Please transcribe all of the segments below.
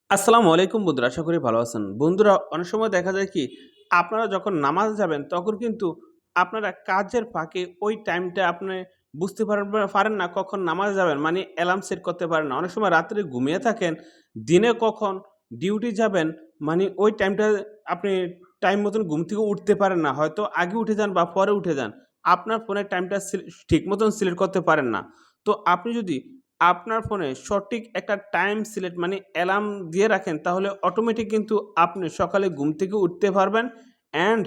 আসসালামু আলাইকুম বন্ধুরা। আশা করি ভালো আছেন। বন্ধুরা অনেক সময় দেখা যায় কি আপনারা যখন নামাজ যাবেন তখন কিন্তু আপনারা কাজের ফাঁকে ওই টাইমটা আপনি বুঝতে পারেন না কখন নামাজ যাবেন। মানে অ্যালার্ম সেট করতে পারেন না। অনেক সময় রাত্রে ঘুমিয়ে থাকেন, দিনে কখন ডিউটি যাবেন মানে ওই টাইমটা আপনি টাইম মতন ঘুম থেকে উঠতে পারেন না। হয়তো আগে উঠে যান বা পরে উঠে যান। আপনার ফোনের টাইমটা ঠিক মতন সিলেক্ট করতে পারেন না। তো আপনি যদি আপনার ফোনে সঠিক একটা টাইম সিলেক্ট মানে অ্যালার্ম দিয়ে রাখেন তাহলে অটোমেটিক কিন্তু আপনি সকালে ঘুম থেকে উঠতে পারবেন অ্যান্ড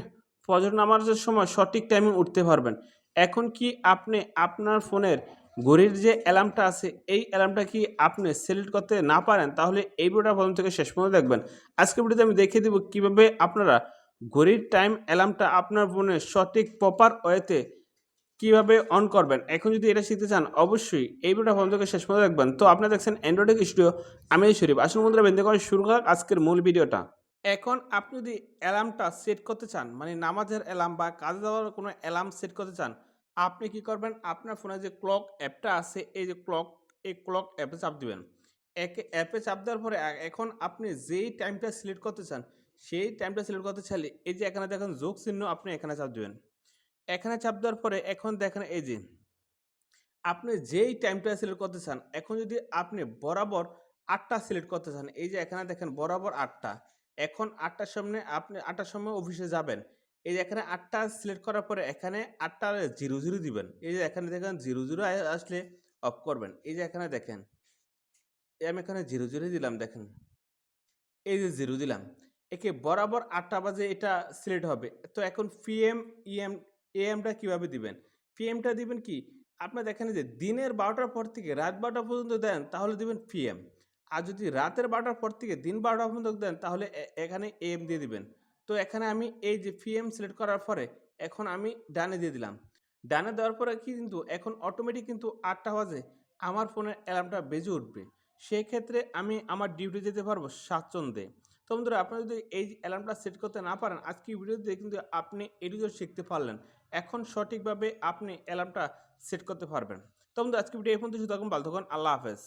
ফজর নামাজের সময় সঠিক টাইমে উঠতে পারবেন। এখন কি আপনি আপনার ফোনের ঘড়ির যে অ্যালার্মটা আছে এই অ্যালার্মটা কি আপনি সিলেক্ট করতে না পারেন তাহলে এই ভিডিওটা প্রথম থেকে শেষ পর্যন্ত দেখবেন। আজকের ভিডিওতে আমি দেখিয়ে দিব কিভাবে আপনারা ঘড়ির টাইম অ্যালার্মটা আপনার ফোনে সঠিক প্রপার ওয়েতে কিভাবে অন করবেন? এখন যদি এটা শিখতে চান অবশ্যই এই ভিডিওটা প্রথম থেকে শেষ পর্যন্ত দেখবেন। তো আপনারা দেখছেন অ্যান্ড্রয়েড টেক স্টুডিও, আমি শরীফ। আসুন বন্ধুরা বেঁধে করে শুরু করা আজকের মূল ভিডিওটা। এখন আপনি যদি অ্যালার্মটা সেট করতে চান, মানে নামাজের অ্যালার্ম বা কাজে যাওয়ার কোনো অ্যালার্ম সেট করতে চান, আপনি কি করবেন? আপনার ফোনে যে ক্লক অ্যাপটা আছে, এই যে ক্লক, এই ক্লক অ্যাপে চাপ দিবেন। অ্যাপে চাপ দেওয়ার পরে এখন আপনি যেই টাইমটা সিলেক্ট করতে চান, সেই টাইমটা সিলেক্ট করতে চাইলে এই যে এখানে দেখেন যোগ চিহ্ন আপনি এখানে চাপ দিবেন। এখানে চাপ দেওয়ার পরে এখন দেখেন এই যে আপনি যেই টাইমটা সিলেক্ট করতে চান, এখন যদি আপনি বরাবর ৮ টা সিলেক্ট করতে চান, এই যে এখানে দেখেন বরাবর ৮ টা। এখন ৮ টার সামনে আপনি ৮ টার সময় অফিসে যাবেন। এই যে এখানে ৮ টা সিলেক্ট করার পরে এখানে ৮ টার ০০ দিবেন। এই যে এখানে দেখেন ০০ আসলে অফ করবেন। এই যে এখানে দেখেন, আমি এখানে ০০ দিলাম দেখেন। এই যে 0 দিলাম। একে বরাবর ৮ঃ০০ বাজে এটা সিলেক্ট হবে। তো এখন পিএম, ইএম, এএমটা কিভাবে দিবেন? পিএমটা দিবেন কি? আপনার দেখেন যে দিনের ১২ঃ০০ পর থেকে রাত ১২ঃ০০ পর্যন্ত দেন তাহলে দিবেন পিএম। আর যদি রাতের ১২ঃ০০ পর থেকে দিন ১২ঃ০০ পর্যন্ত দেন তাহলে এখানে এএম দিয়ে দিবেন। তো এখানে আমি এই যে পিএম সিলেক্ট করার পরে এখন আমি ডানে দিয়ে দিলাম। ডানে দেওয়ার পরে কি কিন্তু এখন অটোমেটিক কিন্তু ৮ঃ০০ বাজে আমার ফোনের অ্যালার্মটা বেজে উঠবে। সেক্ষেত্রে আমি আমার ডিউটি যেতে পারবো স্বাচ্ছন্দ্যে। তো বন্ধুরা আপনারা যদি এই অ্যালার্মটা সেট করতে না পারেন, আজকের ভিডিওতে কিন্তু আপনি এটুকু শিখতে পারলেন। এখন সঠিকভাবে আপনি অ্যালার্মটা সেট করতে পারবেন। তো বন্ধুরা আজকের ভিডিও এই পর্যন্ত। শুধু থাকুন, ভালো থাকুন। আল্লাহ হাফেজ।